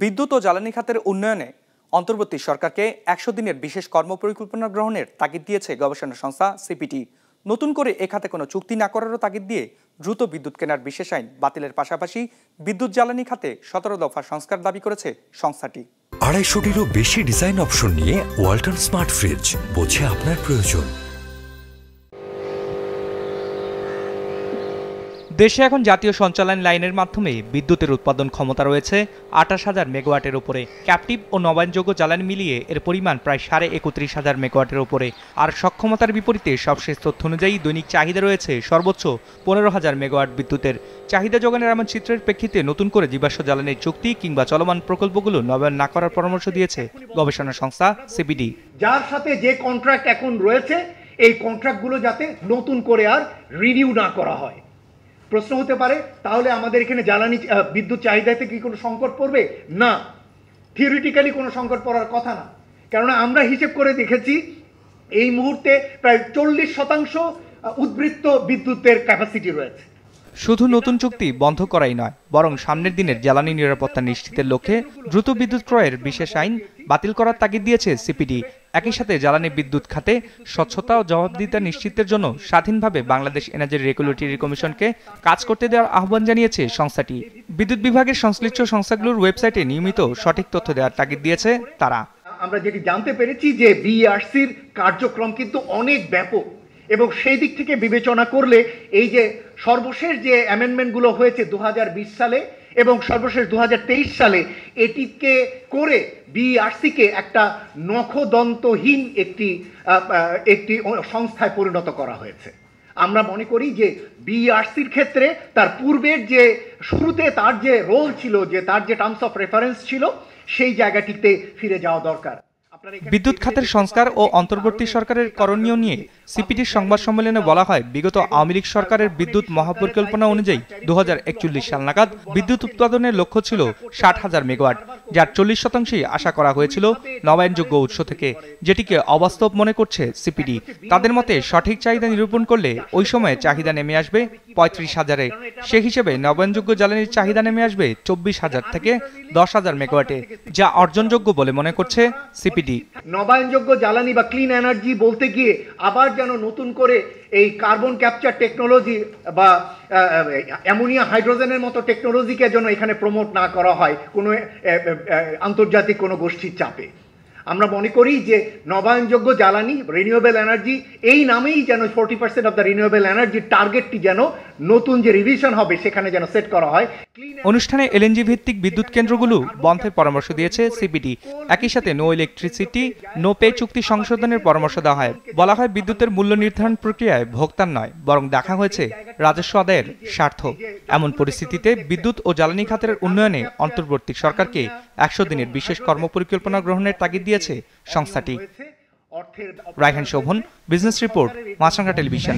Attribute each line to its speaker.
Speaker 1: বিদ্যুৎ ও জ্বালানি খাতের উন্নয়নে অন্তর্বর্তী সরকারকে ১০০ দিনের বিশেষ কর্মপরিকল্পনা গ্রহণের তাগিদ দিয়েছে গবেষণা সংস্থা সিপিডি। নতুন করে এ খাতে কোনো চুক্তি না করারও তাগিদ দিয়ে দ্রুত বিদ্যুৎ কেনার বিশেষ আইন বাতিলের পাশাপাশি বিদ্যুৎ জ্বালানি খাতে ১৭ দফা সংস্কার দাবি করেছে সংস্থাটি।
Speaker 2: ২৫০টিরও বেশি ডিজাইন অপশন নিয়ে ওয়ালটন স্মার্ট ফ্রিজ, বোঝে আপনার প্রয়োজন।
Speaker 3: দেশে এখন জাতীয় সঞ্চালন লাইনের মাধ্যমে বিদ্যুতের উৎপাদন ক্ষমতা রয়েছে ২৮,০০০ মেগাওয়াটের উপরে। ক্যাপটিভ ও নবায়নযোগ্য জ্বালানি মিলিয়ে এর পরিমাণ প্রায় ৩১,৫০০ মেগাওয়াটের উপরে। আর সক্ষমতার বিপরীতে সবশেষ তথ্য অনুযায়ী দৈনিক চাহিদা রয়েছে সর্বোচ্চ ১৫,০০০ মেগাওয়াট বিদ্যুতের। চাহিদা যোগানের এমন চিত্রের প্রেক্ষিতে নতুন করে জীবাশ্ম জ্বালানির চুক্তি কিংবা চলমান প্রকল্পগুলো নবায়ন না করার পরামর্শ দিয়েছে গবেষণা সংস্থা সিপিডি।
Speaker 4: যার সাথে যে কন্ট্রাক্ট এখন রয়েছে এই কন্ট্রাক্টগুলো যাতে নতুন করে আর রিনিউ না করা হয়। প্রশ্ন হতে পারে তাহলে আমাদের এখানে জ্বালানি বিদ্যুৎ চাহিদাতে কি কোনো সংকট পড়বে? না, থিওরিটিক্যালি কোনো সংকট পড়ার কথা না। কেননা আমরা হিসেব করে দেখেছি এই মুহূর্তে প্রায় 40% উদ্বৃত্ত বিদ্যুতের ক্যাপাসিটি রয়েছে।
Speaker 3: শুধু নতুন চুক্তি বন্ধ করাই নয়, বরং সামনের দিনের জ্বালানি নিরাপত্তা নিশ্চিতের লক্ষ্যে দ্রুত বিদ্যুৎ ক্রয়ের বিশেষ আইন বাতিল করার তাগিদ দিয়েছে সিপিডি। একই সাথে জ্বালানি বিদ্যুৎ খাতে স্বচ্ছতা ও জবাবদিহিতা নিশ্চিতের জন্য স্বাধীনভাবে বাংলাদেশ এনার্জি রেগুলেটরি কমিশনকে কাজ করতে দেওয়ার আহ্বান জানিয়েছে সংস্থাটি। বিদ্যুৎ বিভাগের সংশ্লিষ্ট সংস্থাগুলোর ওয়েবসাইটে নিয়মিত সঠিক তথ্য দেওয়ার তাগিদ দিয়েছে তারা।
Speaker 4: আমরা যেটি জানতে পেরেছি যে বিইআরসির কার্যক্রম কিন্তু অনেক ব্যাপক এবং সেই দিক থেকে বিবেচনা করলে এই যে সর্বশেষ যে অ্যামেন্ডমেন্টগুলো হয়েছে 2020 সালে এবং সর্বশেষ 2023 সালে এটিকে করে বিইআরসিকে একটা নখদন্তহীন একটি সংস্থায় পরিণত করা হয়েছে। আমরা মনে করি যে বিইআরসির ক্ষেত্রে তার পূর্বের যে শুরুতে তার যে রোল ছিল, যে তার যে টার্মস অফ রেফারেন্স ছিল, সেই জায়গাটিতে ফিরে যাওয়া দরকার।
Speaker 3: বিদ্যুৎ খাতের সংস্কার ও অন্তর্বর্তী সরকারের করণীয় নিয়ে সিপিডির সংবাদ সম্মেলনে বলা হয়, বিগত আওয়ামী লীগ সরকারের বিদ্যুৎ মহাপরিকল্পনা অনুযায়ী 2041 সাল নাগাদ বিদ্যুৎ উৎপাদনের লক্ষ্য ছিল 60,000 মেগাওয়াট, যার 40% আশা করা হয়েছিল নবায়নযোগ্য উৎস থেকে, যেটিকে অবাস্তব মনে করছে সিপিডি। তাদের মতে সঠিক চাহিদা নিরূপণ করলে ওই সময়ে চাহিদা নেমে আসবে 35,000-এ। সে হিসেবে নবায়নযোগ্য জ্বালানির চাহিদা নেমে আসবে 24,000 থেকে 10,000 মেগাওয়াটে, যা অর্জনযোগ্য বলে মনে করছে সিপিডি।
Speaker 4: নবায়নযোগ্য জ্বালানি বা ক্লিন এনার্জি বলতে গিয়ে আবার যেন নতুন করে এই কার্বন ক্যাপচার টেকনোলজি বা অ্যামোনিয়া হাইড্রোজেনের মতো টেকনোলজিকে যেন এখানে প্রমোট না করা হয় কোনো আন্তর্জাতিক কোনো গোষ্ঠীর চাপে। আমরা মনে করি যে নবায়নযোগ্য জ্বালানি, রিনিউয়েবল এনার্জি, এই নামেই যেন 40% অফ দ্য রিনিউয়েবল এনার্জির টার্গেটটি যেন নতুন যে রিভিশন হবে সেখানে যেন সেট করা হয়।
Speaker 3: অনুষ্ঠানে এলএনজি ভিত্তিক বিদ্যুৎ কেন্দ্রগুলো বন্ধের পরামর্শ দিয়েছে সিপিডি। একই সাথে নো ইলেকট্রিসিটি নো পে চুক্তি সংশোধনের পরামর্শ দেওয়া হয়। বলা হয়, বিদ্যুতের মূল্য নির্ধারণ প্রক্রিয়ায় ভোক্তার নয়, বরং দেখা হয়েছে রাজস্ব আদায়ের স্বার্থ। এমন পরিস্থিতিতে বিদ্যুৎ ও জ্বালানি খাতের উন্নয়নে অন্তর্বর্তী সরকারকে ১০০ দিনের বিশেষ কর্মপরিকল্পনা গ্রহণের তাগিদ দিয়েছে সংস্থাটি। রায়হান শোভন, বিজনেস রিপোর্ট, মাছরাঙ্গা টেলিভিশন।